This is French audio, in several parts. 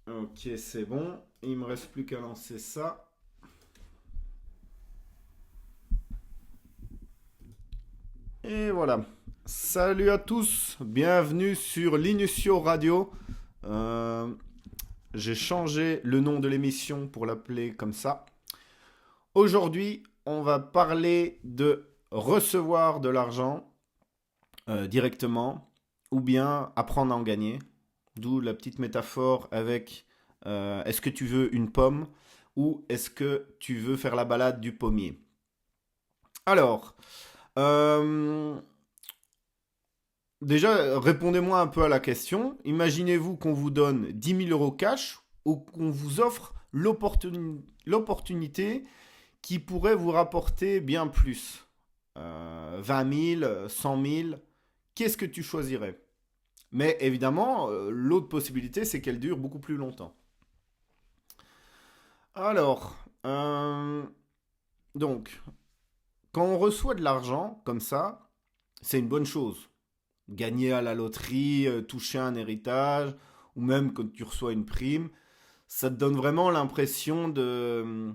Ok, c'est bon. Il me reste plus qu'à lancer ça. Et voilà. Salut à tous. Bienvenue sur l'Inutio Radio. Euh, j'ai changé le nom de l'émission pour l'appeler comme ça. Aujourd'hui, on va parler de recevoir de l'argent directement ou bien apprendre à en gagner. D'où la petite métaphore avec est-ce que tu veux une pomme ou est-ce que tu veux faire la balade du pommier. Alors, euh, déjà, répondez-moi un peu à la question. Imaginez-vous qu'on vous donne 10 000 € cash ou qu'on vous offre l'opportunité qui pourrait vous rapporter bien plus. 20 000, 100 000, qu'est-ce que tu choisirais? Mais évidemment, l'autre possibilité, c'est qu'elle dure beaucoup plus longtemps. Alors, donc, quand on reçoit de l'argent comme ça, c'est une bonne chose. Gagner à la loterie, toucher un héritage, ou même quand tu reçois une prime, ça te donne vraiment l'impression euh,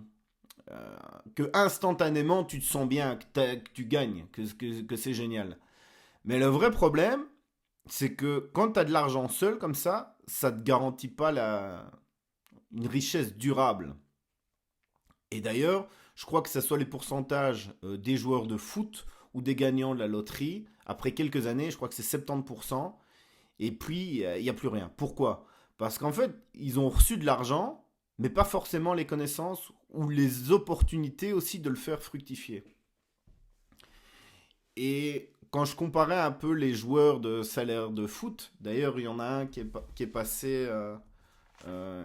que instantanément tu te sens bien, que tu gagnes, que c'est génial. Mais le vrai problème, c'est que quand tu as de l'argent seul comme ça te garantit pas une richesse durable. Et d'ailleurs, je crois que ce soit les pourcentages des joueurs de foot ou des gagnants de la loterie, après quelques années, je crois que c'est 70%, et puis il n'y a plus rien. Pourquoi? Parce qu'en fait, ils ont reçu de l'argent, mais pas forcément les connaissances ou les opportunités aussi de le faire fructifier. Et quand je comparais un peu les joueurs de salaire de foot, d'ailleurs il y en a un qui est passé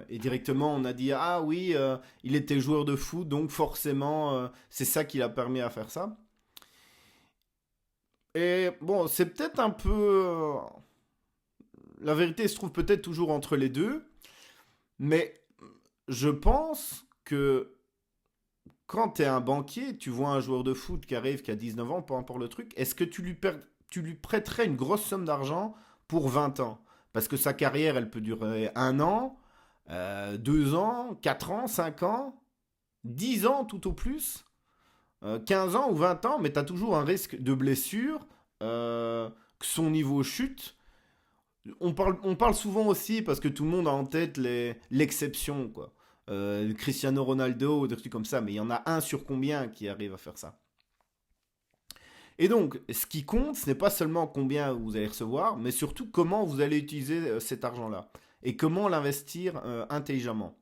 et directement on a dit ah oui il était joueur de foot donc forcément c'est ça qui l'a permis à faire ça. Et bon c'est peut-être un peu la vérité se trouve peut-être toujours entre les deux, mais je pense que quand tu es un banquier, tu vois un joueur de foot qui arrive, qui a 19 ans, peu importe le truc, est-ce que tu lui prêterais une grosse somme d'argent pour 20 ans? Parce que sa carrière, elle peut durer 1 an, 2 ans, 4 ans, 5 ans, 10 ans tout au plus, 15 ans ou 20 ans, mais tu as toujours un risque de blessure, que son niveau chute. On parle souvent aussi, parce que tout le monde a en tête l'exception, quoi. Cristiano Ronaldo ou des trucs comme ça, mais il y en a un sur combien qui arrive à faire ça. Et donc, ce qui compte, ce n'est pas seulement combien vous allez recevoir, mais surtout comment vous allez utiliser cet argent-là et comment l'investir intelligemment.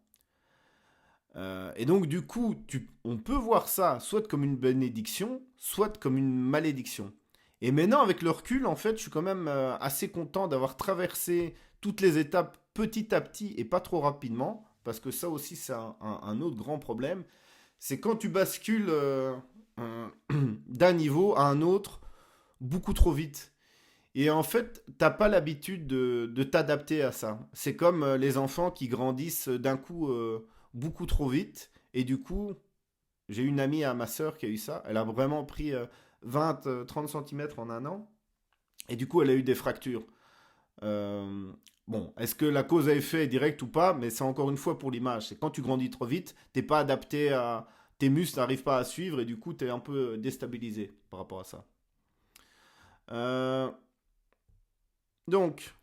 Et donc, du coup, on peut voir ça soit comme une bénédiction, soit comme une malédiction. Et maintenant, avec le recul, en fait, je suis quand même assez content d'avoir traversé toutes les étapes petit à petit et pas trop rapidement, parce que ça aussi, c'est un autre grand problème. C'est quand tu bascules d'un niveau à un autre beaucoup trop vite. Et en fait, t'as pas l'habitude de t'adapter à ça. C'est comme les enfants qui grandissent d'un coup beaucoup trop vite. Et du coup, j'ai une amie à ma sœur qui a eu ça. Elle a vraiment pris 20, 30 centimètres en 1 an. Et du coup, elle a eu des fractures. Euh, bon, est-ce que la cause à effet est directe ou pas? Mais c'est encore une fois pour l'image. C'est quand tu grandis trop vite, t'es pas adapté à. Tes muscles n'arrivent pas à suivre et du coup, t'es un peu déstabilisé par rapport à ça. Euh, donc,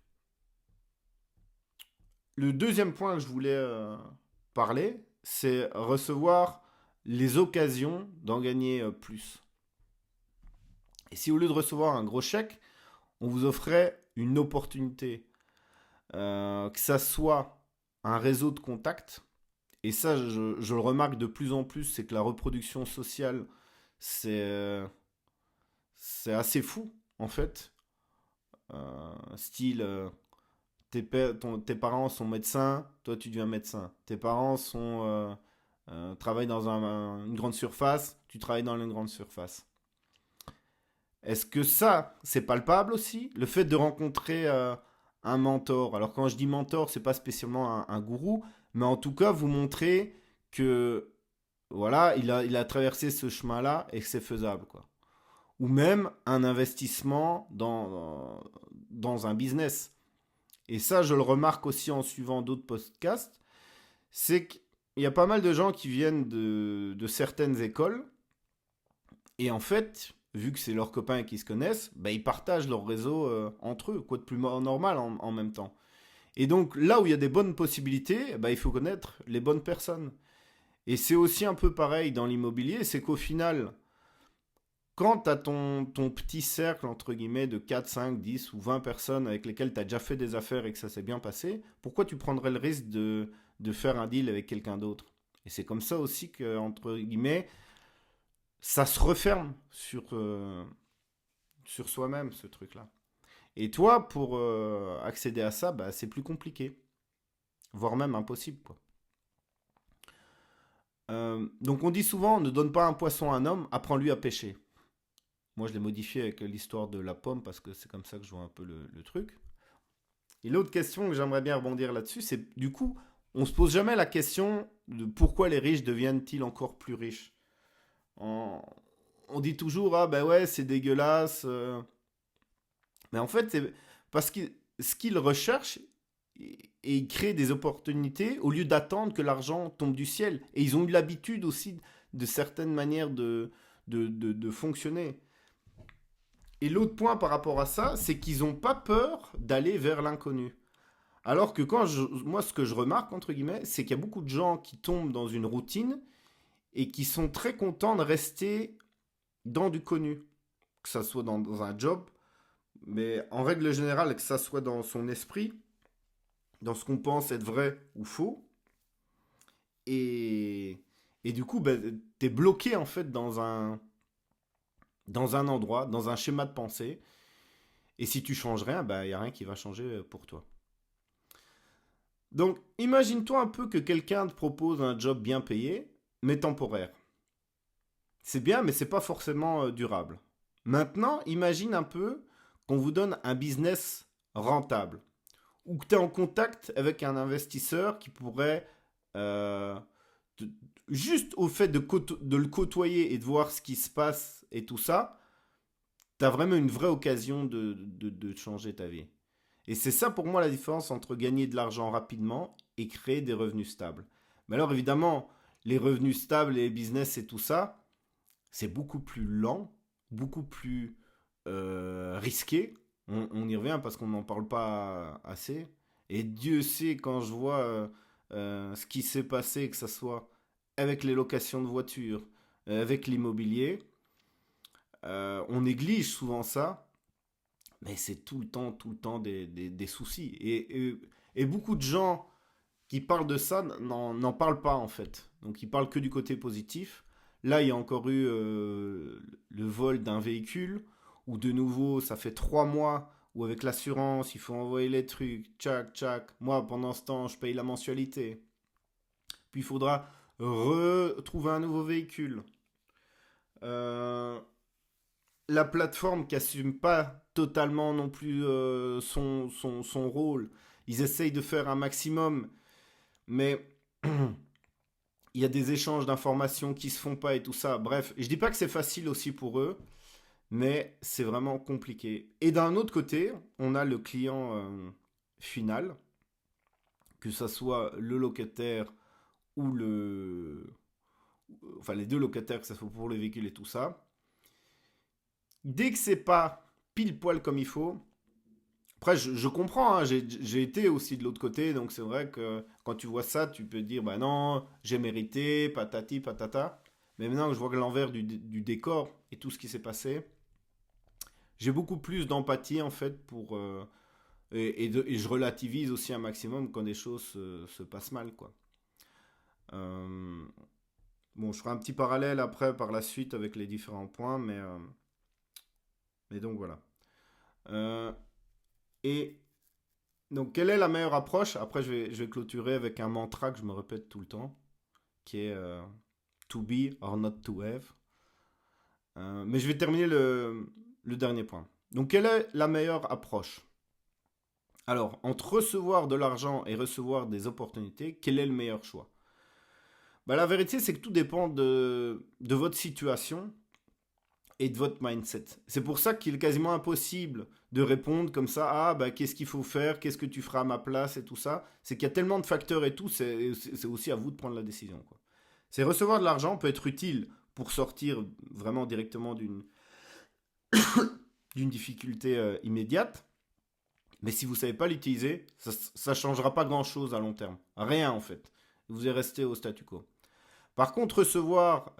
le deuxième point que je voulais parler, c'est recevoir les occasions d'en gagner plus. Et si au lieu de recevoir un gros chèque, on vous offrait une opportunité, que ça soit un réseau de contacts, et ça je le remarque de plus en plus, c'est que la reproduction sociale, c'est c'est assez fou en fait. Style, tes parents sont médecins, toi tu deviens médecin. Tes parents travaillent dans une grande surface, tu travailles dans une grande surface. Est-ce que ça, c'est palpable aussi? Le fait de rencontrer un mentor. Alors quand je dis mentor, c'est pas spécialement un gourou, mais en tout cas, vous montrez que voilà, il a traversé ce chemin-là et que c'est faisable, quoi. Ou même un investissement dans un business. et ça je le remarque aussi en suivant d'autres podcasts, c'est qu'il y a pas mal de gens qui viennent de certaines écoles, et en fait, vu que c'est leurs copains qui se connaissent, bah, ils partagent leur réseau entre eux, quoi de plus normal en même temps. Et donc là où il y a des bonnes possibilités, bah, il faut connaître les bonnes personnes. Et c'est aussi un peu pareil dans l'immobilier, c'est qu'au final, quand tu as ton petit cercle, entre guillemets, de 4, 5, 10 ou 20 personnes avec lesquelles tu as déjà fait des affaires et que ça s'est bien passé, pourquoi tu prendrais le risque de faire un deal avec quelqu'un d'autre? Et c'est comme ça aussi que, entre guillemets, ça se referme sur soi-même, ce truc-là. Et toi, pour accéder à ça, bah, c'est plus compliqué, voire même impossible, quoi. Donc on dit souvent, ne donne pas un poisson à un homme, apprends-lui à pêcher. Moi, je l'ai modifié avec l'histoire de la pomme parce que c'est comme ça que je vois un peu le truc. Et l'autre question que j'aimerais bien rebondir là-dessus, c'est du coup, on se pose jamais la question de pourquoi les riches deviennent-ils encore plus riches. On, on dit toujours, ah ben ouais, c'est dégueulasse. Mais en fait, c'est parce que ce qu'ils recherchent, et ils créent des opportunités au lieu d'attendre que l'argent tombe du ciel. Et ils ont eu l'habitude aussi de certaines manières de fonctionner. Et l'autre point par rapport à ça, c'est qu'ils n'ont pas peur d'aller vers l'inconnu. Alors que moi, ce que je remarque, entre guillemets, c'est qu'il y a beaucoup de gens qui tombent dans une routine et qui sont très contents de rester dans du connu. Que ça soit dans un job, mais en règle générale, que ça soit dans son esprit, dans ce qu'on pense être vrai ou faux. Et, et du coup, ben, t'es bloqué en fait dans un endroit, dans un schéma de pensée. Et si tu changes rien, ben, il n'y a rien qui va changer pour toi. Donc, imagine-toi un peu que quelqu'un te propose un job bien payé, mais temporaire. C'est bien, mais c'est pas forcément durable. Maintenant, imagine un peu qu'on vous donne un business rentable, ou que tu es en contact avec un investisseur qui pourrait, euh, te- juste au fait de le côtoyer et de voir ce qui se passe et tout ça, tu as vraiment une vraie occasion de changer ta vie. Et c'est ça pour moi la différence entre gagner de l'argent rapidement et créer des revenus stables. Mais alors évidemment, les revenus stables et les business et tout ça, c'est beaucoup plus lent, beaucoup plus risqué. On y revient parce qu'on n'en parle pas assez. Et Dieu sait quand je vois ce qui s'est passé, que ce soit avec les locations de voitures, avec l'immobilier, on néglige souvent ça, mais c'est tout le temps des soucis. Et beaucoup de gens qui parlent de ça n'en parlent pas en fait. Donc ils parlent que du côté positif. Là, il y a encore eu le vol d'un véhicule, où de nouveau, ça fait 3 mois, où avec l'assurance, il faut envoyer les trucs, tchac, tchac. Moi, pendant ce temps, je paye la mensualité. Puis il faudra retrouver un nouveau véhicule. Euh, la plateforme qui assume pas totalement non plus son rôle. Ils essayent de faire un maximum, mais il y a des échanges d'informations qui se font pas et tout ça. Bref, je dis pas que c'est facile aussi pour eux, mais c'est vraiment compliqué. Et d'un autre côté, on a le client final, que ce soit le locataire ou enfin les deux locataires, que ce soit pour le véhicule et tout ça. Dès que c'est pas pile poil comme il faut, après je comprends, hein, j'ai été aussi de l'autre côté, donc c'est vrai que quand tu vois ça, tu peux te dire bah non, j'ai mérité, patati patata. Mais maintenant que je vois l'envers du décor et tout ce qui s'est passé, j'ai beaucoup plus d'empathie en fait pour et je relativise aussi un maximum quand des choses se passent mal quoi. Euh, bon, je ferai un petit parallèle après par la suite avec les différents points, mais donc voilà. Euh, et donc quelle est la meilleure approche? Après je vais clôturer avec un mantra que je me répète tout le temps, qui est to be or not to have. Mais je vais terminer le dernier point. Donc quelle est la meilleure approche? Alors, entre recevoir de l'argent et recevoir des opportunités, quel est le meilleur choix? Bah, la vérité, c'est que tout dépend de votre situation et de votre mindset. C'est pour ça qu'il est quasiment impossible de répondre comme ça, ah bah qu'est-ce qu'il faut faire, qu'est-ce que tu feras à ma place et tout ça. C'est qu'il y a tellement de facteurs et tout, c'est aussi à vous de prendre la décision, quoi. C'est recevoir de l'argent peut être utile pour sortir vraiment directement d'une difficulté immédiate, mais si vous ne savez pas l'utiliser, ça ne changera pas grand-chose à long terme. Rien en fait. Vous allez rester au statu quo. Par contre, recevoir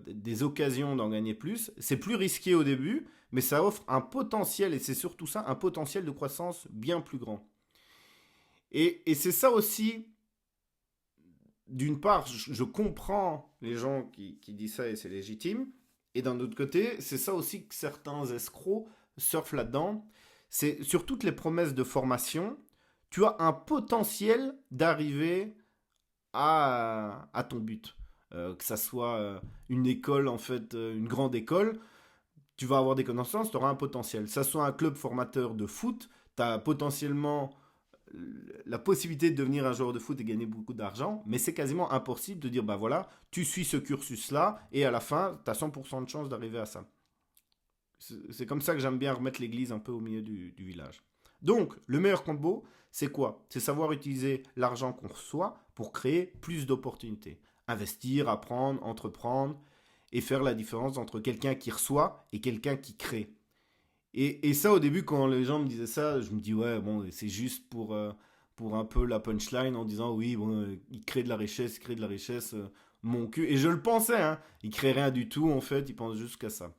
des occasions d'en gagner plus, c'est plus risqué au début, mais ça offre un potentiel, et c'est surtout ça, un potentiel de croissance bien plus grand. Et c'est ça aussi, d'une part, je comprends les gens qui disent ça et c'est légitime, et d'un autre côté, c'est ça aussi que certains escrocs surfent là-dedans. C'est sur toutes les promesses de formation, tu as un potentiel d'arriver à ton but. Que ça soit une école, en fait, une grande école, tu vas avoir des connaissances, tu auras un potentiel. Que ça soit un club formateur de foot, tu as potentiellement la possibilité de devenir un joueur de foot et gagner beaucoup d'argent, mais c'est quasiment impossible de dire, bah voilà, tu suis ce cursus-là, et à la fin, tu as 100% de chance d'arriver à ça. C'est comme ça que j'aime bien remettre l'église un peu au milieu du village. Donc, le meilleur combo, c'est quoi? C'est savoir utiliser l'argent qu'on reçoit pour créer plus d'opportunités. Investir, apprendre, entreprendre et faire la différence entre quelqu'un qui reçoit et quelqu'un qui crée. Et ça, au début, quand les gens me disaient ça, je me dis, ouais, bon, c'est juste pour un peu la punchline en disant, oui, bon, il crée de la richesse, mon cul. Et je le pensais, hein, il crée rien du tout, en fait, il pense juste qu'à ça.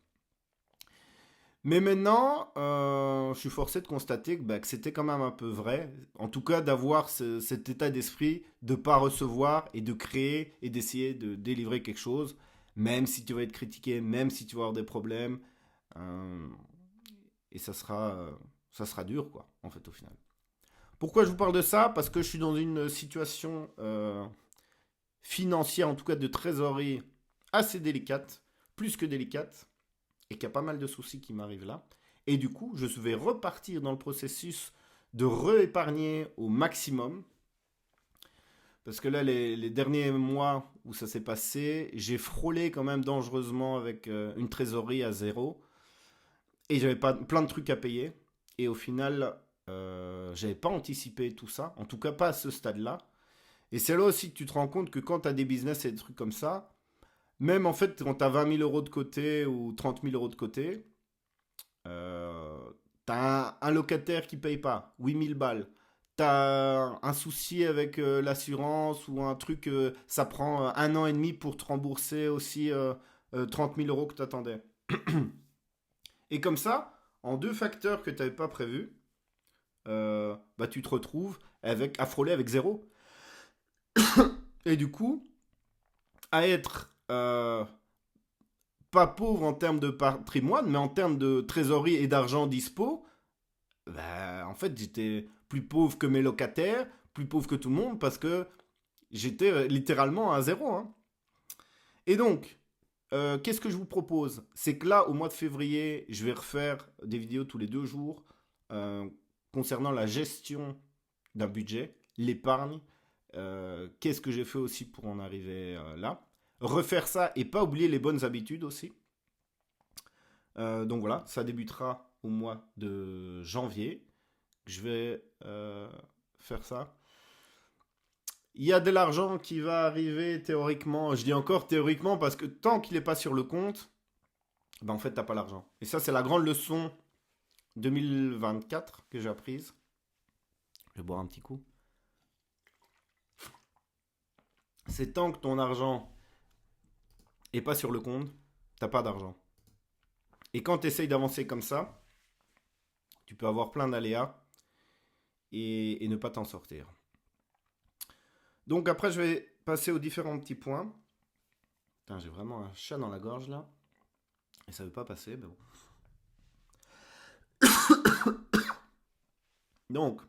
Mais maintenant, je suis forcé de constater que c'était quand même un peu vrai. En tout cas, d'avoir cet état d'esprit de ne pas recevoir et de créer et d'essayer de délivrer quelque chose, même si tu vas être critiqué, même si tu vas avoir des problèmes. euh, et ça sera dur, quoi, en fait, au final. Pourquoi je vous parle de ça? Parce que je suis dans une situation financière, en tout cas de trésorerie, assez délicate, plus que délicate, et qu'il y a pas mal de soucis qui m'arrivent là. Et du coup, je vais repartir dans le processus de réépargner au maximum. Parce que là, les derniers mois où ça s'est passé, j'ai frôlé quand même dangereusement avec une trésorerie à zéro. Et j'avais pas, plein de trucs à payer. Et au final, j'avais pas anticipé tout ça. En tout cas, pas à ce stade-là. Et c'est là aussi que tu te rends compte que quand tu as des business et des trucs comme ça, même en fait, quand tu as 20 000 euros de côté ou 30 000 euros de côté, euh, t'as un locataire qui paye pas, 8 000 balles. T'as un souci avec l'assurance ou un truc, ça prend 1 an et demi pour te rembourser aussi 30 000 euros que tu attendais. Et comme ça, en deux facteurs que tu n'avais pas prévus, tu te retrouves à frôler avec zéro. Et du coup, à être pas pauvre en termes de patrimoine, mais en termes de trésorerie et d'argent dispo, en fait, j'étais plus pauvre que mes locataires, plus pauvre que tout le monde, parce que j'étais littéralement à zéro, hein. Et donc, qu'est-ce que je vous propose? C'est que là, au mois de février, je vais refaire des vidéos tous les 2 jours euh, concernant la gestion d'un budget, l'épargne, qu'est-ce que j'ai fait aussi pour en arriver là. Refaire ça et pas oublier les bonnes habitudes aussi. Donc voilà, ça débutera au mois de janvier. Je vais faire ça. Il y a de l'argent qui va arriver théoriquement. Je dis encore théoriquement parce que tant qu'il n'est pas sur le compte, en fait, t'as pas l'argent. Et ça, c'est la grande leçon 2024 que j'ai apprise. Je vais boire un petit coup. C'est tant que ton argent est pas sur le compte, t'as pas d'argent. Et quand tu essayes d'avancer comme ça, tu peux avoir plein d'aléas et ne pas t'en sortir. Donc après, je vais passer aux différents petits points. Putain, j'ai vraiment un chat dans la gorge là. Et ça veut pas passer, mais bon. Donc,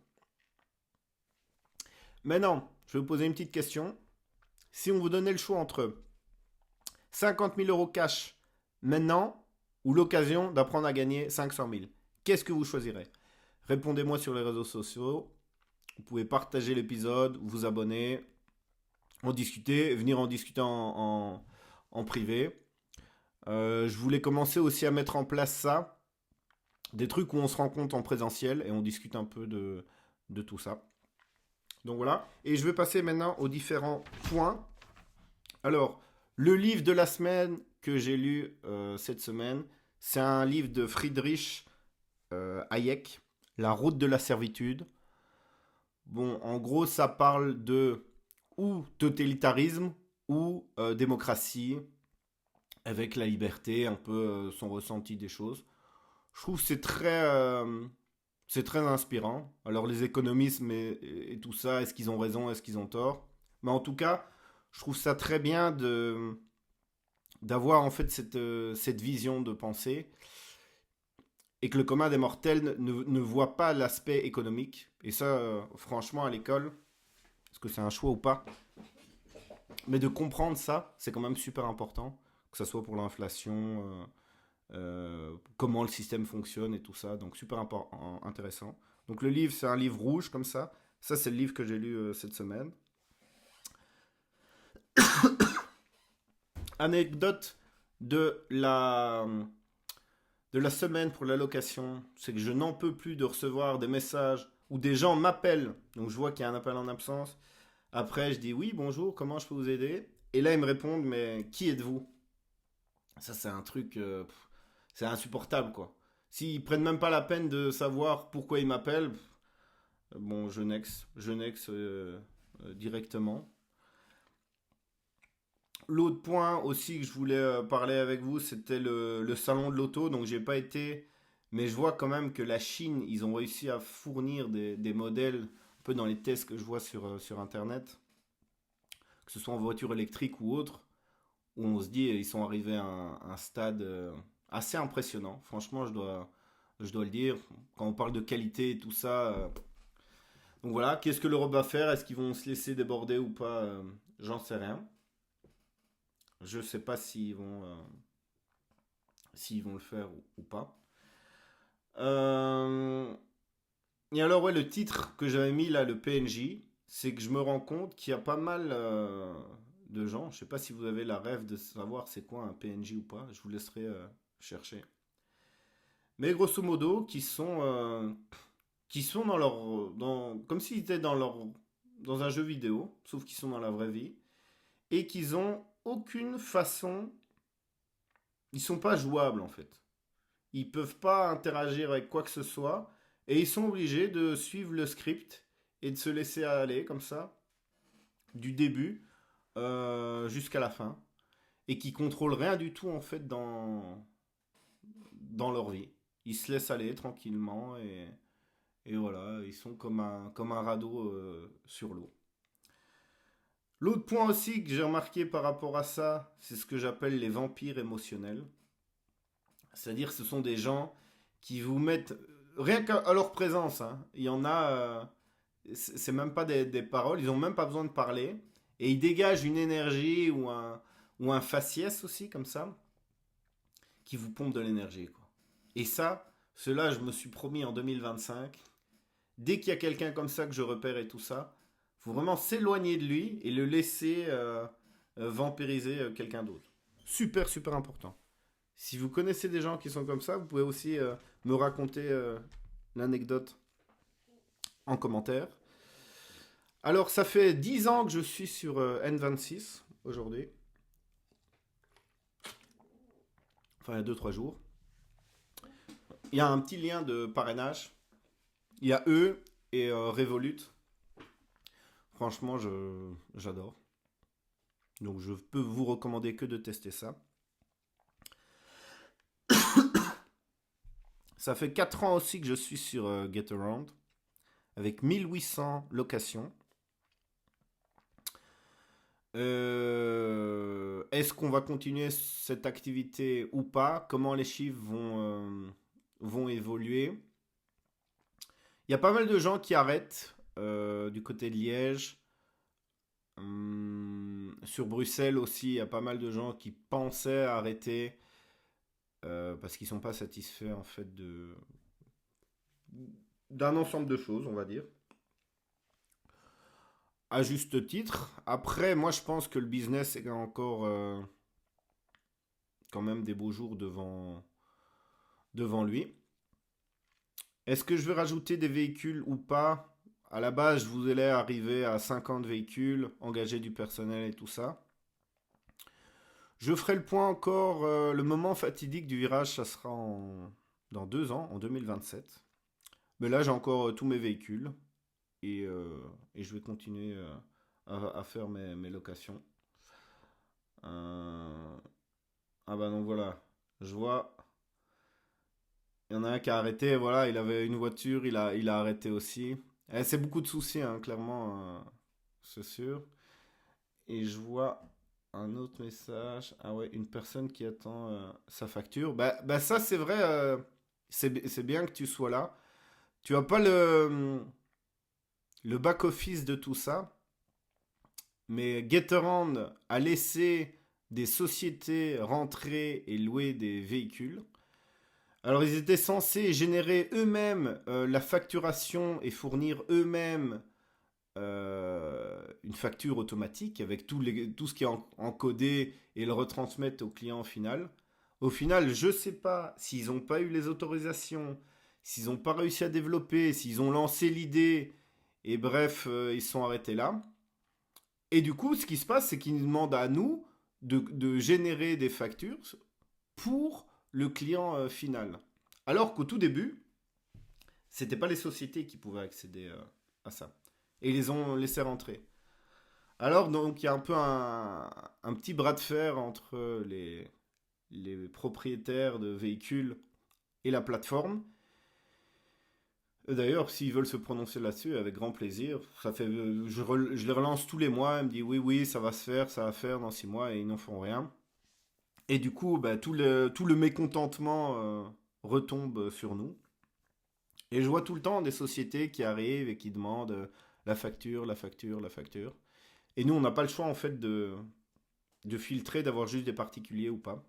maintenant, je vais vous poser une petite question. Si on vous donnait le choix entre 50 000 euros cash maintenant ou l'occasion d'apprendre à gagner 500 000, qu'est-ce que vous choisirez? Répondez-moi sur les réseaux sociaux. Vous pouvez partager l'épisode, vous abonner, en discuter, venir en discuter en privé. Je voulais commencer aussi à mettre en place ça, des trucs où on se rencontre en présentiel et on discute un peu de tout ça. Donc voilà. Et je vais passer maintenant aux différents points. Alors, le livre de la semaine que j'ai lu cette semaine, c'est un livre de Friedrich Hayek, La route de la servitude. Bon, en gros, ça parle de ou totalitarisme ou démocratie, avec la liberté, un peu son ressenti des choses. Je trouve que c'est très inspirant. Alors les économistes et tout ça, est-ce qu'ils ont raison, est-ce qu'ils ont tort? Mais en tout cas, je trouve ça très bien d'avoir en fait cette vision de pensée et que le commun des mortels ne voit pas l'aspect économique. Et ça, franchement, à l'école, est-ce que c'est un choix ou pas? Mais de comprendre ça, c'est quand même super important, que ce soit pour l'inflation, comment le système fonctionne et tout ça. Donc super intéressant. Donc le livre, c'est un livre rouge comme ça. Ça, c'est le livre que j'ai lu cette semaine. Anecdote de la, de la semaine pour l'allocation, c'est que je n'en peux plus de recevoir des messages où des gens m'appellent. Donc je vois qu'il y a un appel en absence. Après, je dis oui, bonjour, comment je peux vous aider? Et là, ils me répondent, mais qui êtes-vous? Ça, c'est un truc, c'est insupportable, quoi. S'ils prennent même pas la peine de savoir pourquoi ils m'appellent, bon, je nexe directement. L'autre point aussi que je voulais parler avec vous, c'était le salon de l'auto. Donc, j'ai pas été, mais je vois quand même que la Chine, ils ont réussi à fournir des modèles, un peu dans les tests que je vois sur Internet, que ce soit en voiture électrique ou autre, où on se dit ils sont arrivés à un stade assez impressionnant. Franchement, je dois le dire. Quand on parle de qualité et tout ça. Donc voilà, qu'est-ce que l'Europe va faire? Est-ce qu'ils vont se laisser déborder ou pas? J'en sais rien. Je sais pas s'ils vont le faire ou pas. Euh, Et alors, ouais, le titre que j'avais mis là, le PNJ, c'est que je me rends compte qu'il y a pas mal de gens. Je sais pas si vous avez la rêve de savoir c'est quoi un PNJ ou pas. Je vous laisserai chercher. Mais grosso modo, qui sont dans comme s'ils étaient dans un jeu vidéo, sauf qu'ils sont dans la vraie vie, et qu'ils ont aucune façon, ils sont pas jouables en fait. Ils peuvent pas interagir avec quoi que ce soit, et ils sont obligés de suivre le script et de se laisser aller comme ça, du début jusqu'à la fin, et qui contrôlent rien du tout en fait dans leur vie. Ils se laissent aller tranquillement et voilà, ils sont comme un radeau sur l'eau. L'autre point aussi que j'ai remarqué par rapport à ça, c'est ce que j'appelle les vampires émotionnels. C'est-à-dire ce sont des gens qui vous mettent, rien qu'à leur présence, hein, il y en a, c'est même pas des paroles, ils ont même pas besoin de parler, et ils dégagent une énergie ou un faciès aussi, comme ça, qui vous pompe de l'énergie, quoi. Et ça, cela, je me suis promis en 2025, dès qu'il y a quelqu'un comme ça que je repère et tout ça, faut vraiment s'éloigner de lui et le laisser vampiriser quelqu'un d'autre. Super, super important. Si vous connaissez des gens qui sont comme ça, vous pouvez aussi me raconter l'anecdote en commentaire. Alors, ça fait 10 ans que je suis sur N26 aujourd'hui. Enfin, il y a 2-3 jours. Il y a un petit lien de parrainage. Il y a eux et Revolut. Franchement, j'adore. Donc, je peux vous recommander que de tester ça. Ça fait 4 ans aussi que je suis sur GetAround, avec 1800 locations. Est-ce qu'on va continuer cette activité ou pas? Comment les chiffres vont évoluer? Il y a pas mal de gens qui arrêtent du côté de Liège. Sur Bruxelles aussi, il y a pas mal de gens qui pensaient arrêter parce qu'ils sont pas satisfaits en fait d'un ensemble de choses, on va dire. À juste titre. Après, moi je pense que le business est encore quand même des beaux jours devant lui. Est-ce que je vais rajouter des véhicules ou pas? À la base, je voulais arriver à 50 véhicules, engager du personnel et tout ça. Je ferai le point encore. Le moment fatidique du virage, ça sera dans 2 ans, en 2027. Mais là, j'ai encore tous mes véhicules et je vais continuer à faire mes locations. Euh, Ah bah donc voilà, je vois, il y en a un qui a arrêté, voilà, il avait une voiture, il a arrêté aussi. C'est beaucoup de soucis, hein, clairement, c'est sûr. Et je vois un autre message. Ah ouais, une personne qui attend sa facture. Bah ça, c'est vrai, c'est bien que tu sois là. Tu as pas le back-office de tout ça, mais Getaround a laissé des sociétés rentrer et louer des véhicules. Alors ils étaient censés générer eux-mêmes la facturation et fournir eux-mêmes une facture automatique avec tout ce qui est encodé et le retransmettre au client final. Au final, je ne sais pas s'ils n'ont pas eu les autorisations, s'ils n'ont pas réussi à développer, s'ils ont lancé l'idée, et bref, ils sont arrêtés là. Et du coup, ce qui se passe, c'est qu'ils nous demandent à nous de générer des factures pour le client final. Alors qu'au tout début, c'était pas les sociétés qui pouvaient accéder à ça. Et ils les ont laissés rentrer. Alors donc il y a un peu un petit bras de fer entre les propriétaires de véhicules et la plateforme. D'ailleurs, s'ils veulent se prononcer là-dessus, avec grand plaisir. Ça fait, je les relance tous les mois. Ils me disent oui, oui, ça va se faire, ça va faire dans 6 mois et ils n'en font rien. Et du coup, bah, tout le mécontentement retombe sur nous. Et je vois tout le temps des sociétés qui arrivent et qui demandent la facture, la facture, la facture. Et nous, on n'a pas le choix en fait de filtrer, d'avoir juste des particuliers ou pas.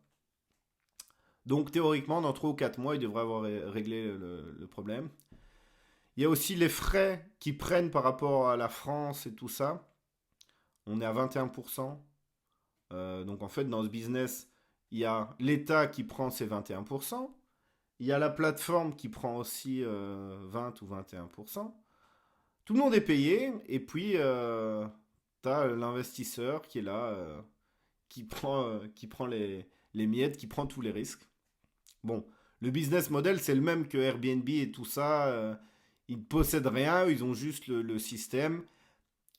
Donc théoriquement, dans 3 ou 4 mois, ils devraient avoir réglé le problème. Il y a aussi les frais qu'ils prennent par rapport à la France et tout ça. On est à 21%. Donc en fait, dans ce business, il y a l'État qui prend ses 21%. Il y a la plateforme qui prend aussi 20 ou 21%. Tout le monde est payé. Et puis, tu as l'investisseur qui est là, qui prend les miettes, qui prend tous les risques. Bon, le business model, c'est le même que Airbnb et tout ça. Ils ne possèdent rien, ils ont juste le système.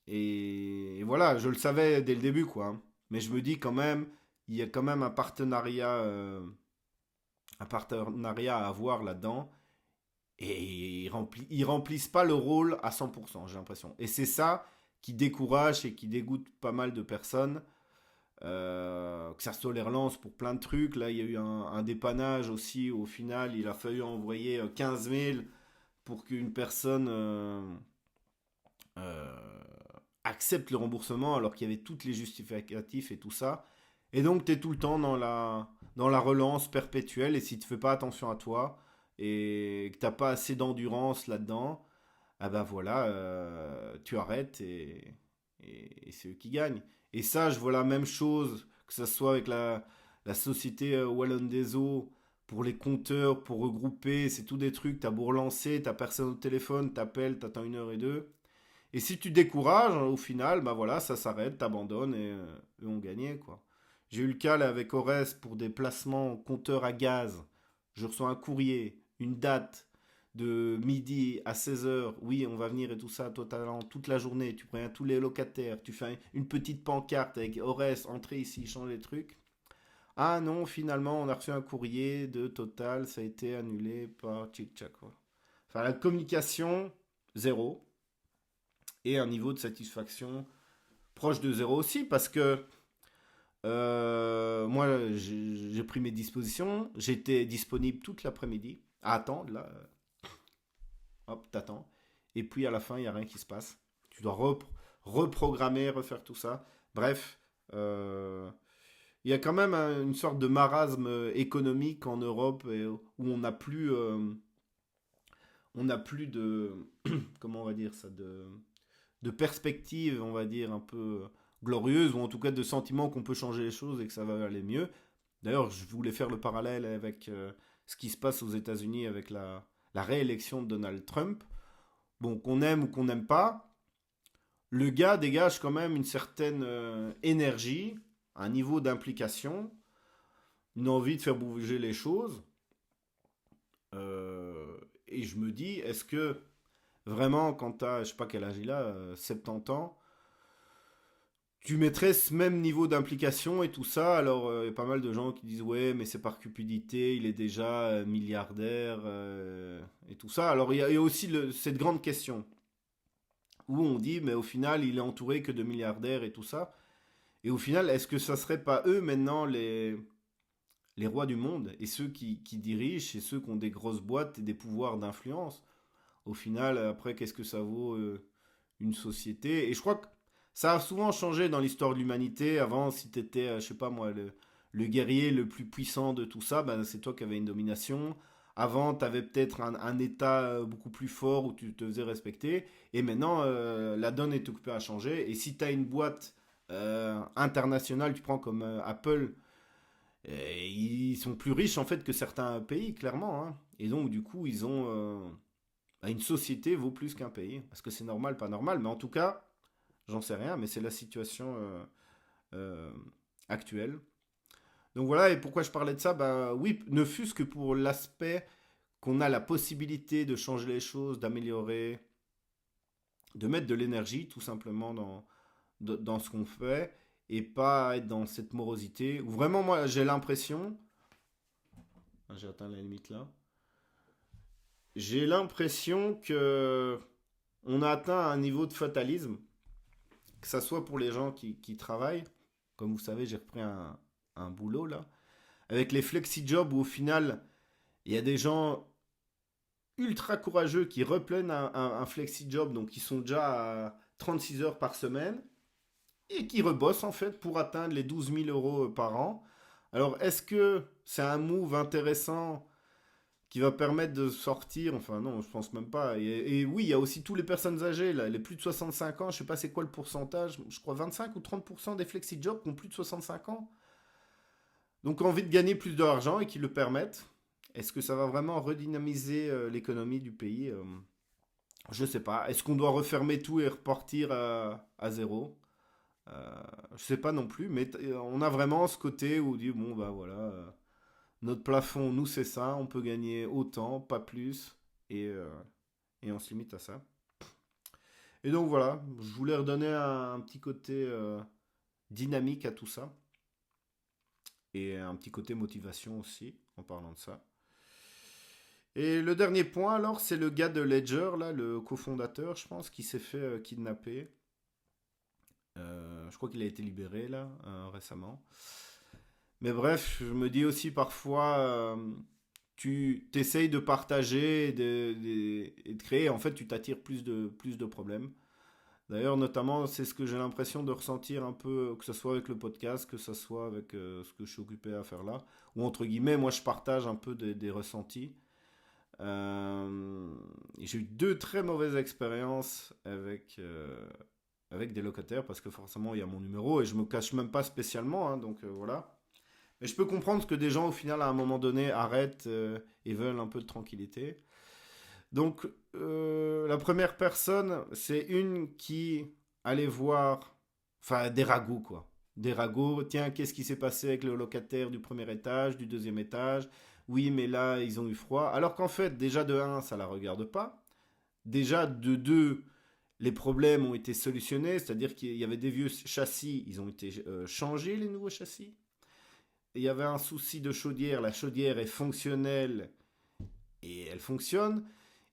Et voilà, je le savais dès le début, quoi, hein. Mais je me dis quand même, il y a quand même un partenariat à avoir là-dedans. Et ils remplissent pas le rôle à 100%, j'ai l'impression. Et c'est ça qui décourage et qui dégoûte pas mal de personnes. Que ça soit les relances pour plein de trucs. Là, il y a eu un dépannage aussi. Au final, il a fallu envoyer 15 mails pour qu'une personne euh, accepte le remboursement alors qu'il y avait toutes les justificatifs et tout ça. Et donc, tu es tout le temps dans la relance perpétuelle. Et si tu fais pas attention à toi et que t'as pas assez d'endurance là-dedans, ah ben voilà, tu arrêtes et c'est eux qui gagnent. Et ça, je vois la même chose, que ce soit avec la société Wallon des Eaux, pour les compteurs, pour regrouper, c'est tout des trucs, t'as beau relancer, t'as personne au téléphone, t'appelles, t'attends 1 heure et 2. Et si tu décourages, au final, bah voilà, ça s'arrête, t'abandonnes et eux ont gagné, quoi. J'ai eu le cas là, avec Ores pour des placements compteurs à gaz. Je reçois un courrier, une date de midi à 16 heures. Oui, on va venir et tout ça, totalement toute la journée. Tu préviens tous les locataires, tu fais une petite pancarte avec Ores, entrez ici, change les trucs. Ah non, finalement, on a reçu un courrier de Total, ça a été annulé par Tchic-Tchac, quoi. Enfin, la communication, zéro. Et un niveau de satisfaction proche de zéro aussi, parce que moi, j'ai pris mes dispositions, j'étais disponible toute l'après-midi à attendre, là, hop, t'attends, et puis à la fin, il n'y a rien qui se passe. Tu dois reprogrammer, refaire tout ça. Bref, euh, il y a quand même une sorte de marasme économique en Europe où on n'a plus de, comment on va dire ça, de perspective, on va dire, un peu glorieuse, ou en tout cas de sentiment qu'on peut changer les choses et que ça va aller mieux. D'ailleurs, je voulais faire le parallèle avec ce qui se passe aux États-Unis avec la réélection de Donald Trump. Bon, qu'on aime ou qu'on n'aime pas, le gars dégage quand même une certaine énergie, un niveau d'implication, une envie de faire bouger les choses. Et je me dis, est-ce que vraiment, quand tu as, je sais pas quel âge il a, 70 ans, tu mettrais ce même niveau d'implication et tout ça? Alors, il y a pas mal de gens qui disent, ouais, mais c'est par cupidité, il est déjà milliardaire et tout ça. Alors, il y a aussi cette grande question où on dit, mais au final, il est entouré que de milliardaires et tout ça. Et au final, est-ce que ça serait pas eux maintenant les rois du monde et ceux qui dirigent et ceux qui ont des grosses boîtes et des pouvoirs d'influence? Au final, après, qu'est-ce que ça vaut une société? Et je crois que ça a souvent changé dans l'histoire de l'humanité. Avant, si tu étais, je sais pas moi, le guerrier le plus puissant de tout ça, ben, c'est toi qui avais une domination. Avant, tu avais peut-être un État beaucoup plus fort où tu te faisais respecter. Et maintenant, la donne est occupée à changer. Et si tu as une boîte internationale, tu prends comme Apple, ils sont plus riches en fait que certains pays, clairement, hein. Et donc, du coup, ils ont une société vaut plus qu'un pays. Est-ce que c'est normal, pas normal? Mais en tout cas, j'en sais rien, mais c'est la situation euh, actuelle. Donc voilà, et pourquoi je parlais de ça? Bah oui, ne fût-ce que pour l'aspect qu'on a la possibilité de changer les choses, d'améliorer, de mettre de l'énergie tout simplement dans ce qu'on fait, et pas être dans cette morosité, où vraiment moi j'ai l'impression, ah, j'ai atteint la limite là, j'ai l'impression que on a atteint un niveau de fatalisme, que ça soit pour les gens qui travaillent, comme vous savez j'ai repris un boulot là, avec les flexi-jobs où au final il y a des gens ultra courageux qui reprennent un flexi-job, donc qui sont déjà à 36 heures par semaine, et qui rebossent en fait pour atteindre les 12 000 € par an. Alors est-ce que c'est un move intéressant qui va permettre de sortir? Enfin non, je pense même pas. Et oui, il y a aussi tous les personnes âgées, là, les plus de 65 ans, je sais pas c'est quoi le pourcentage, je crois 25 ou 30% des flexi-jobs qui ont plus de 65 ans. Donc envie de gagner plus d'argent et qui le permettent. Est-ce que ça va vraiment redynamiser l'économie du pays? Je sais pas. Est-ce qu'on doit refermer tout et repartir à zéro? Je sais pas non plus, mais on a vraiment ce côté où on dit bon bah voilà, notre plafond, nous c'est ça, on peut gagner autant, pas plus, et on se limite à ça. Et donc voilà, je voulais redonner un petit côté dynamique à tout ça, et un petit côté motivation aussi, en parlant de ça. Et le dernier point alors, c'est le gars de Ledger, là, le cofondateur, je pense, qui s'est fait kidnapper. Je crois qu'il a été libéré là récemment. Mais bref, je me dis aussi parfois, tu t'essayes de partager et de créer, en fait tu t'attires plus de problèmes. D'ailleurs, notamment, c'est ce que j'ai l'impression de ressentir un peu, que ce soit avec le podcast, que ce soit avec ce que je suis occupé à faire là, ou entre guillemets, moi je partage un peu des ressentis. J'ai eu deux très mauvaises expériences avec des locataires parce que forcément il y a mon numéro et je me cache même pas spécialement, hein, donc voilà. Mais je peux comprendre que des gens au final à un moment donné arrêtent et veulent un peu de tranquillité. Donc la première personne, c'est une qui allait voir, enfin des ragots quoi. Des ragots, tiens, qu'est-ce qui s'est passé avec le locataire du premier étage, du deuxième étage? Oui, mais là, ils ont eu froid. Alors qu'en fait, déjà de un, ça la regarde pas. Déjà de 2, les problèmes ont été solutionnés, c'est-à-dire qu'il y avait des vieux châssis, ils ont été changés, les nouveaux châssis. Et il y avait un souci de chaudière, la chaudière est fonctionnelle et elle fonctionne.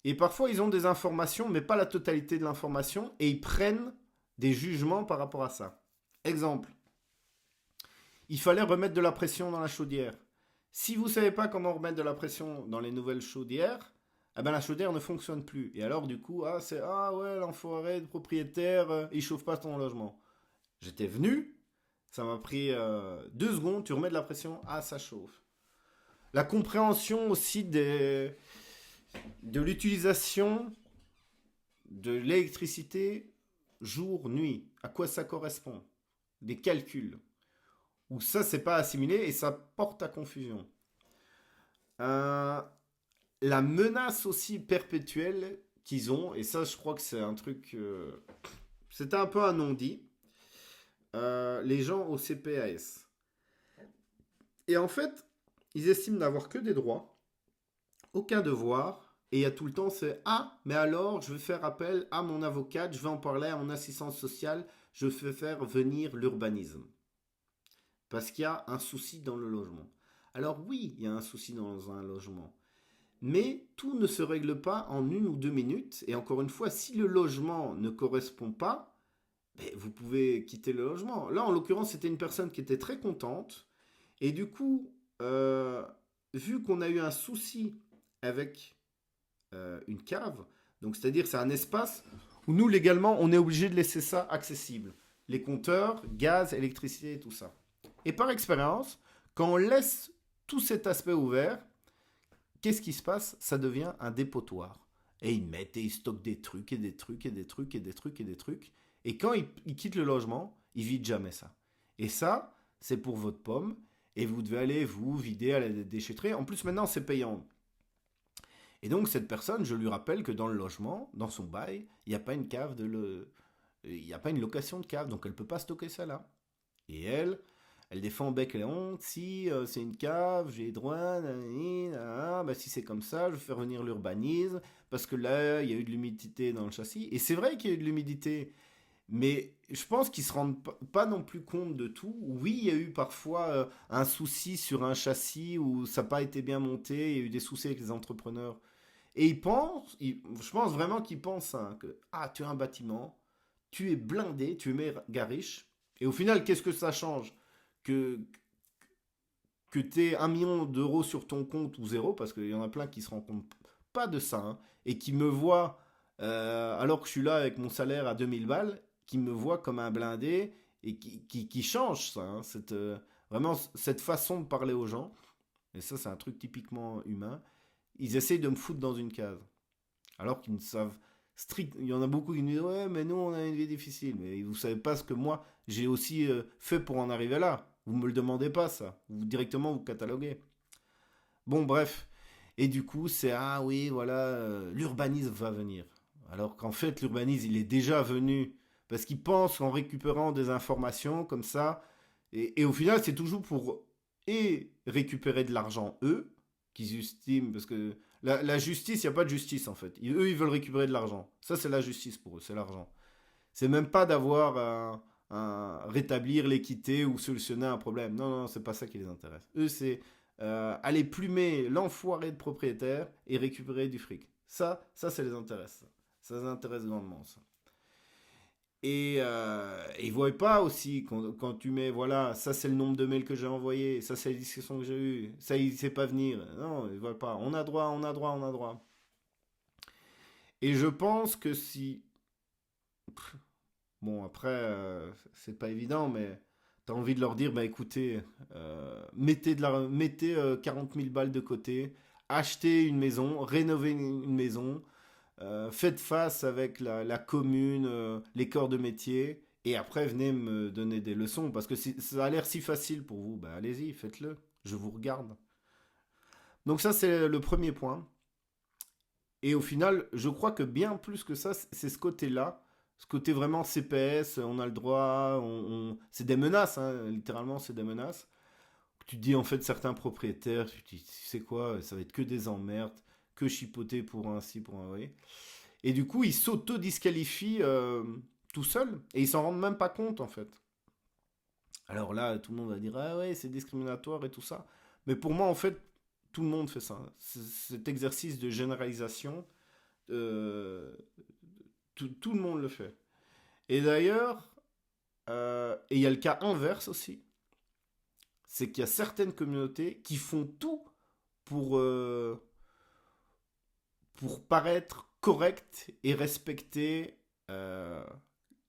Et parfois, ils ont des informations, mais pas la totalité de l'information, et ils prennent des jugements par rapport à ça. Exemple, il fallait remettre de la pression dans la chaudière. Si vous ne savez pas comment remettre de la pression dans les nouvelles chaudières, eh ben la chaudière ne fonctionne plus. Et alors, du coup, c'est ah ouais, l'enfoiré de propriétaire, il chauffe pas ton logement. J'étais venu, ça m'a pris 2 secondes, tu remets de la pression, ah ça chauffe. La compréhension aussi de l'utilisation de l'électricité jour-nuit. À quoi ça correspond? Des calculs. où ça, c'est pas assimilé et ça porte à confusion. Euh, la menace aussi perpétuelle qu'ils ont, et ça, je crois que c'est un truc. C'était un peu un non-dit. Les gens au CPAS. Et en fait, ils estiment n'avoir que des droits, aucun devoir, et il y a tout le temps c'est ah, mais alors je vais faire appel à mon avocate, je vais en parler à mon assistance sociale, je vais faire venir l'urbanisme. Parce qu'il y a un souci dans le logement. Alors oui, il y a un souci dans un logement. Mais tout ne se règle pas en 1 ou 2 minutes. Et encore une fois, si le logement ne correspond pas, ben, vous pouvez quitter le logement. Là, en l'occurrence, c'était une personne qui était très contente. Et du coup, vu qu'on a eu un souci avec une cave, donc c'est-à-dire c'est un espace où nous, légalement, on est obligé de laisser ça accessible. Les compteurs, gaz, électricité et tout ça. Et par expérience, quand on laisse tout cet aspect ouvert, qu'est-ce qui se passe? Ça devient un dépotoir. Et ils mettent et ils stockent des trucs et des trucs et des trucs et des trucs et des trucs. Et quand ils quittent le logement, ils vident jamais ça. Et ça, c'est pour votre pomme. Et vous devez aller vous vider à la déchetterie. En plus, maintenant, c'est payant. Et donc, cette personne, je lui rappelle que dans le logement, dans son bail, il n'y a pas une cave il n'y a pas une location de cave. Donc, elle ne peut pas stocker ça là. Et elle défend bec et honte, si c'est une cave, j'ai droit, nanani, nanana, bah, si c'est comme ça, je vais faire venir l'urbanisme, parce que là, il y a eu de l'humidité dans le châssis. Et c'est vrai qu'il y a eu de l'humidité, mais je pense qu'ils se rendent pas non plus compte de tout. Oui, il y a eu parfois un souci sur un châssis où ça n'a pas été bien monté, il y a eu des soucis avec les entrepreneurs. Et je pense vraiment qu'ils pensent hein, que, ah, tu as un bâtiment, tu es blindé, tu es méga riche, et au final, qu'est-ce que ça change? Que, que tu aies 1 million d'euros sur ton compte ou zéro, parce qu'il y en a plein qui se rendent compte pas de ça, hein, et qui me voient, alors que je suis là avec mon salaire à 2000 balles, qui me voient comme un blindé, et qui change ça, hein, vraiment cette façon de parler aux gens, et ça c'est un truc typiquement humain, ils essayent de me foutre dans une case, alors qu'ils ne savent strict. Il y en a beaucoup qui me disent ouais mais nous on a une vie difficile, mais vous savez pas ce que moi j'ai aussi fait pour en arriver là. Vous me le demandez pas ça. Vous directement vous cataloguez. Bon bref. Et du coup c'est ah oui voilà l'urbanisme va venir. Alors qu'en fait l'urbanisme il est déjà venu parce qu'il pense en récupérant des informations comme ça et au final c'est toujours pour et récupérer de l'argent eux qu'ils estiment parce que la justice il n'y a pas de justice en fait. Eux ils veulent récupérer de l'argent. Ça c'est la justice pour eux, c'est l'argent. C'est même pas d'avoir rétablir l'équité ou solutionner un problème. Non, non, c'est pas ça qui les intéresse. Eux, c'est aller plumer l'enfoiré de propriétaire et récupérer du fric. Ça les intéresse. Ça les intéresse grandement, ça. Et ils voient pas aussi quand tu mets, voilà, ça c'est le nombre de mails que j'ai envoyé, ça c'est les discussions que j'ai eues, ça il sait pas venir. Non, ils voient pas. On a droit, on a droit, on a droit. Et je pense que si bon, après, c'est pas évident, mais t'as envie de leur dire, bah écoutez, mettez 40 000 balles de côté, achetez une maison, rénovez une maison, faites face avec la commune, les corps de métier, et après venez me donner des leçons, parce que si, ça a l'air si facile pour vous, bah allez-y, faites-le, je vous regarde. Donc ça, c'est le premier point. Et au final, je crois que bien plus que ça, c'est ce côté-là, ce côté vraiment CPS, on a le droit, c'est des menaces, hein, littéralement, c'est des menaces. Tu te dis en fait certains propriétaires, tu te dis, tu sais quoi, ça va être que des emmerdes, que chipoter pour un ci, pour un oui. Et du coup, ils s'auto-disqualifient tout seuls, et ils s'en rendent même pas compte en fait. Alors là, tout le monde va dire, ah ouais, c'est discriminatoire et tout ça. Mais pour moi, en fait, tout le monde fait ça. Cet exercice de généralisation, euh, tout le monde le fait. Et d'ailleurs, et il y a le cas inverse aussi, c'est qu'il y a certaines communautés qui font tout pour, euh, pour paraître correctes et respecter euh,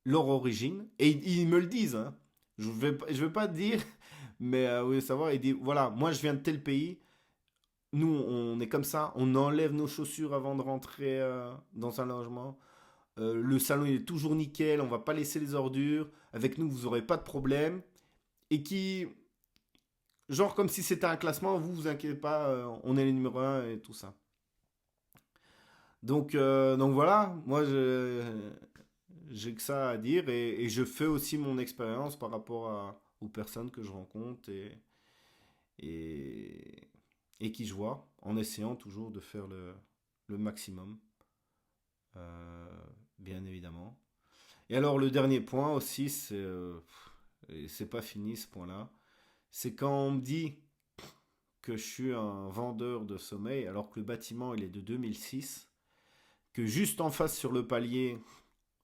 leur origine. Et ils me le disent, hein. Je vais pas dire, mais oui, savoir, ils disent, voilà, moi je viens de tel pays, nous on est comme ça, on enlève nos chaussures avant de rentrer dans un logement. Le salon il est toujours nickel, on va pas laisser les ordures. Avec nous, vous aurez pas de problème. Et qui genre comme si c'était un classement, vous inquiétez pas, on est les numéro un et tout ça. Donc voilà, moi j'ai que ça à dire et je fais aussi mon expérience par rapport aux personnes que je rencontre et, et qui je vois, en essayant toujours de faire le maximum, euh, bien évidemment. Et alors le dernier point aussi, et c'est pas fini ce point-là, c'est quand on me dit que je suis un vendeur de sommeil alors que le bâtiment il est de 2006, que juste en face sur le palier,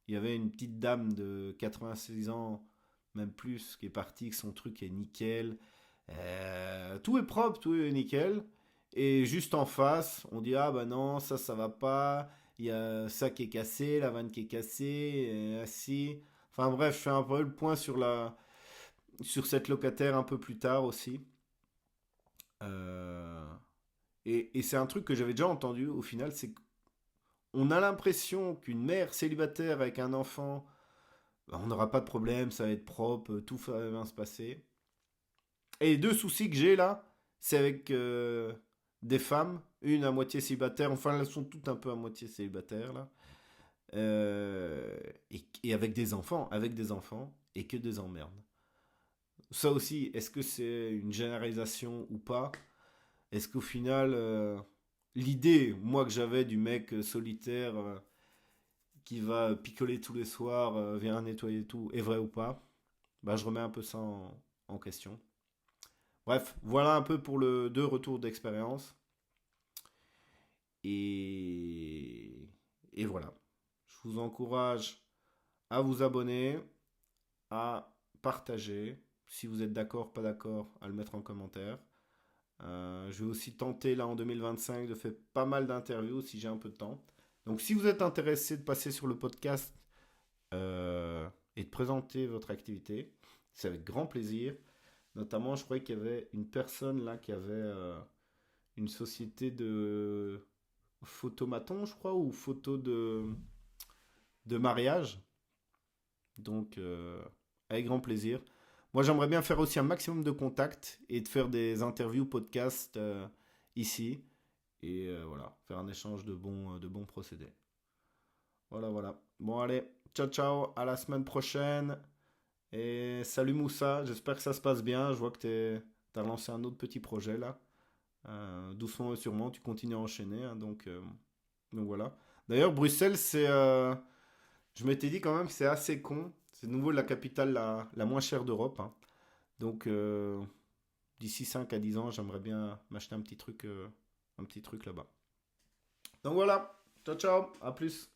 il y avait une petite dame de 86 ans, même plus, qui est partie, que son truc est nickel. Tout est propre, tout est nickel. Et juste en face, on dit ah bah non, ça va pas. Il y a ça qui est cassé, la vanne qui est cassée, assis. Enfin bref, je fais un peu le point sur cette locataire un peu plus tard aussi. Euh, et c'est un truc que j'avais déjà entendu au final, c'est qu'on a l'impression qu'une mère célibataire avec un enfant, bah, on n'aura pas de problème, ça va être propre, tout va bien se passer. Et les deux soucis que j'ai là, c'est avec des femmes, une à moitié célibataire, enfin elles sont toutes un peu à moitié célibataires là, et avec des enfants, et que des emmerdes. Ça aussi, est-ce que c'est une généralisation ou pas? Est-ce qu'au final, l'idée, moi que j'avais du mec solitaire qui va picoler tous les soirs, vient nettoyer tout, est vrai ou pas? Bah je remets un peu ça en question. Bref, voilà un peu pour le deux retours d'expérience. Et, et voilà. Je vous encourage à vous abonner, à partager. Si vous êtes d'accord, pas d'accord, à le mettre en commentaire. Je vais aussi tenter là en 2025 de faire pas mal d'interviews si j'ai un peu de temps. Donc si vous êtes intéressé de passer sur le podcast et de présenter votre activité, c'est avec grand plaisir. Notamment, je croyais qu'il y avait une personne là qui avait une société de photomaton, je crois, ou photo de mariage. Donc, avec grand plaisir. Moi, j'aimerais bien faire aussi un maximum de contacts et de faire des interviews, podcasts ici. Et voilà, faire un échange de bons procédés. Voilà, voilà. Bon, allez, ciao, ciao, à la semaine prochaine. Et salut Moussa, j'espère que ça se passe bien. Je vois que tu as lancé un autre petit projet là. Doucement et sûrement, tu continues à enchaîner, hein, donc voilà. D'ailleurs, Bruxelles, je m'étais dit quand même que c'est assez con. C'est de nouveau la capitale la moins chère d'Europe, hein. Donc, d'ici 5 à 10 ans, j'aimerais bien m'acheter un petit truc là-bas. Donc voilà. Ciao, ciao. À plus.